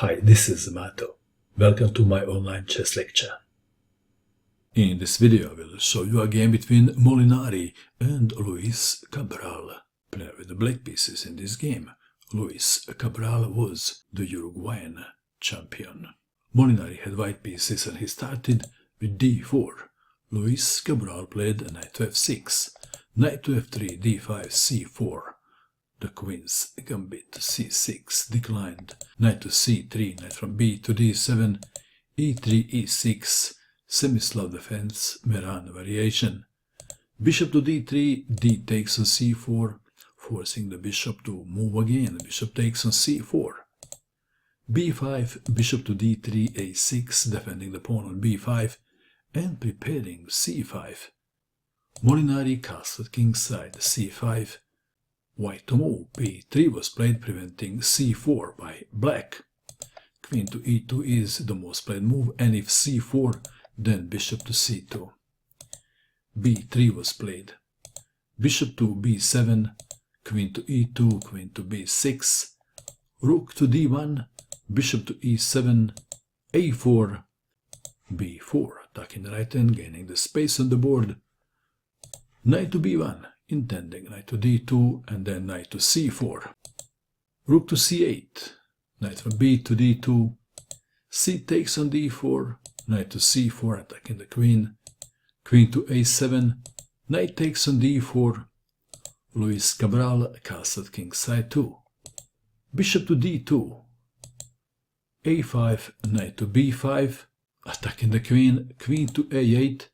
Hi, this is Mato. Welcome to my online chess lecture. In this video I will show you a game between Molinari and Roux Cabral. Player with the black pieces in this game. Roux Cabral was the Uruguayan champion. Molinari had white pieces and he started with d4. Roux Cabral played knight to f6, knight to f3, d5, c4. The queen's gambit c6 declined, knight to c3, knight from b to d7, e3, e6, Semi-Slav defense, Meran variation. Bishop to d3, d takes on c4, forcing the bishop to move again, bishop takes on c4. b5, bishop to d3, a6, defending the pawn on b5, and preparing c5. Molinari castled kingside, c5. White to move, b3 was played, preventing c4 by black. Queen to e2 is the most played move, and if c4, then bishop to c2. b3 was played. Bishop to b7, queen to e2, queen to b6, rook to d1, bishop to e7, a4, b4, attacking the right hand, gaining the space on the board. Knight to b1, intending knight to d2 and then knight to c4. Rook to c8, knight from b to d2, c takes on d4, knight to c4, attacking the queen, queen to a7, knight takes on d4, Roux Cabral castled kingside 2, bishop to d2, a5, knight to b5, attacking the queen, queen to a8,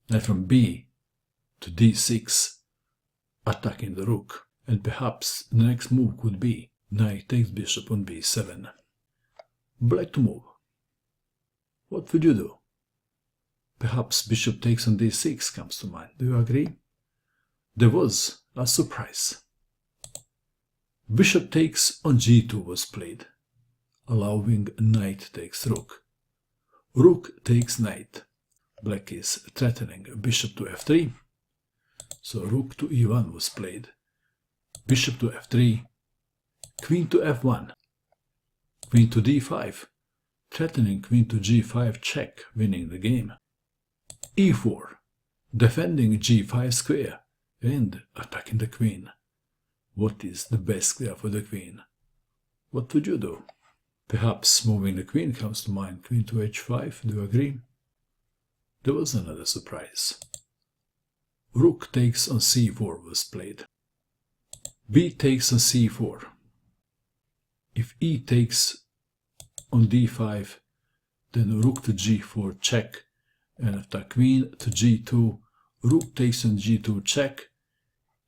knight from b to d6, attacking the rook, and perhaps the next move could be knight takes bishop on b7. Black to move. What would you do? Perhaps bishop takes on d6 comes to mind. Do you agree? There was a surprise. Bishop takes on g2 was played, allowing knight takes rook. Rook takes knight. Black is threatening bishop to f3. So rook to e1 was played, bishop to f3, queen to f1, queen to d5, threatening queen to g5 check, winning the game. e4, defending g5 square and attacking the queen. What is the best square for the queen? What would you do? Perhaps moving the queen comes to mind, queen to h5, do you agree? There was another surprise. Rook takes on c4 was played. B takes on c4. If e takes on d5, then rook to g4 check, and after queen to g2, rook takes on g2 check.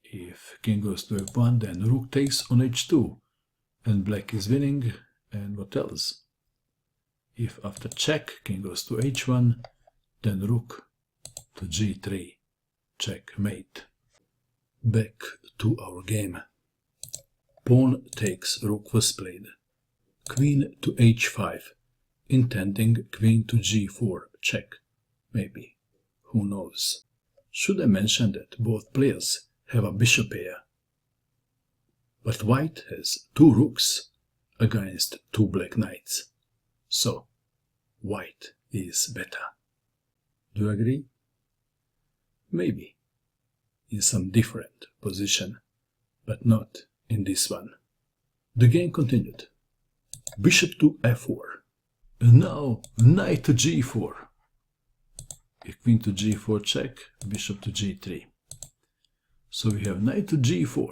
If king goes to f1, then rook takes on h2, and black is winning, and what else? If after check, king goes to h1, then rook to g3. Checkmate. Back to our game. Pawn takes rook was played. Queen to h5, intending queen to g4 check. Maybe. Who knows? Should I mention that both players have a bishop pair? But white has two rooks against two black knights. So, white is better. Do you agree? Maybe in some different position, but not in this one. The game continued. Bishop to f4, and now knight to g4. If queen to g4 check, bishop to g3. So we have knight to g4.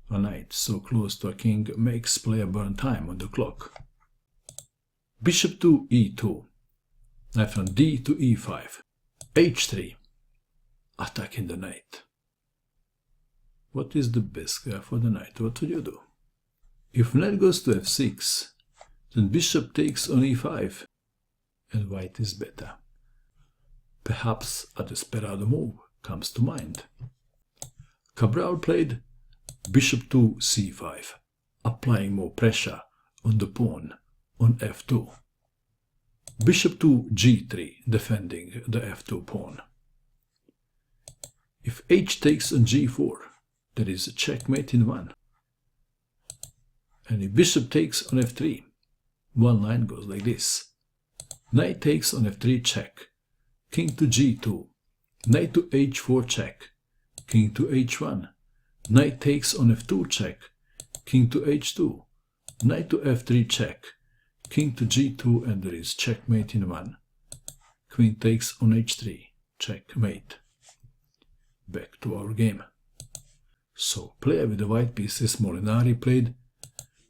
A knight so close to a king makes player burn time on the clock. Bishop to e2, knight from d to e5, h3. Attacking the knight. What is the best square for the knight? What would you do? If knight goes to f6, then bishop takes on e5, and white is better. Perhaps a desperado move comes to mind. Cabral played bishop to c5, applying more pressure on the pawn on f2. Bishop to g3, defending the f2 pawn. If h takes on g4, there is a checkmate in one. And if bishop takes on f3, one line goes like this. Knight takes on f3 check, king to g2, knight to h4 check, king to h1, knight takes on f2 check, king to h2, knight to f3 check, king to g2, and there is checkmate in one. Queen takes on h3, checkmate. Back to our game. So, player with the white pieces, Molinari, played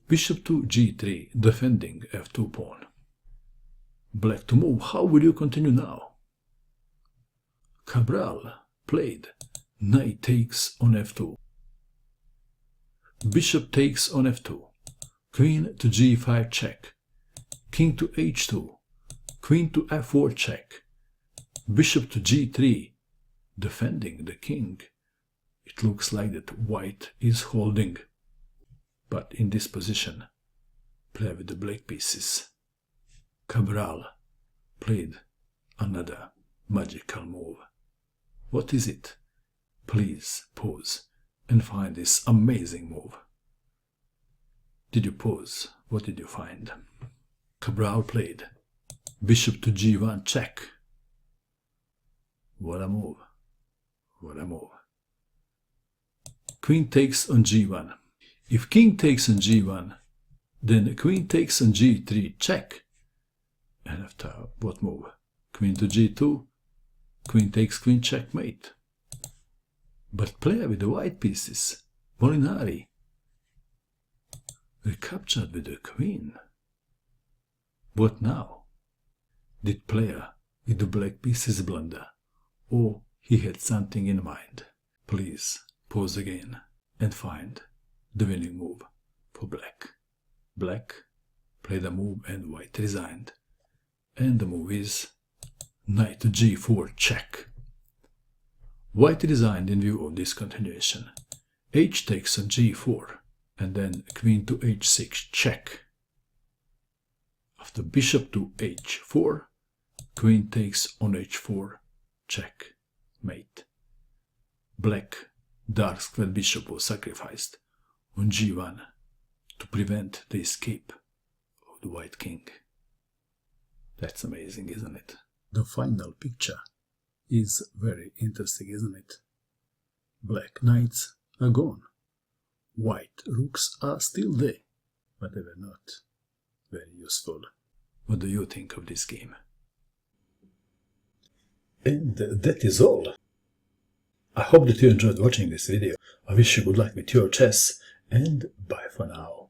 bishop to g3, defending f2 pawn. Black to move. How will you continue now? Cabral played knight takes on f2. Bishop takes on f2. Queen to g5 check. King to h2. Queen to f4 check. Bishop to g3, defending the king. It looks like that white is holding. But in this position, play with the black pieces. Cabral played another magical move. What is it? Please pause and find this amazing move. Did you pause? What did you find? Cabral played bishop to g1 check. What a move. What a move. Queen takes on g1. If king takes on g1, then queen takes on g3 check. And after what move? Queen to g2, queen takes queen checkmate. But player with the white pieces, Molinari, recaptured with the queen. What now? Did player with the black pieces blunder, or he had something in mind? Please pause again and find the winning move for black. Black played a move and white resigned. And the move is knight to g4 check. White resigned in view of this continuation. H takes on g4, and then queen to h6 check. After bishop to h4, queen takes on h4 check, mate. Black dark square bishop was sacrificed on g1 to prevent the escape of the white king. That's amazing, isn't it? The final picture is very interesting, isn't it? Black knights are gone. White rooks are still there, but they were not very useful. What do you think of this game? And that is all. I hope that you enjoyed watching this video. I wish you good luck with your chess, and bye for now.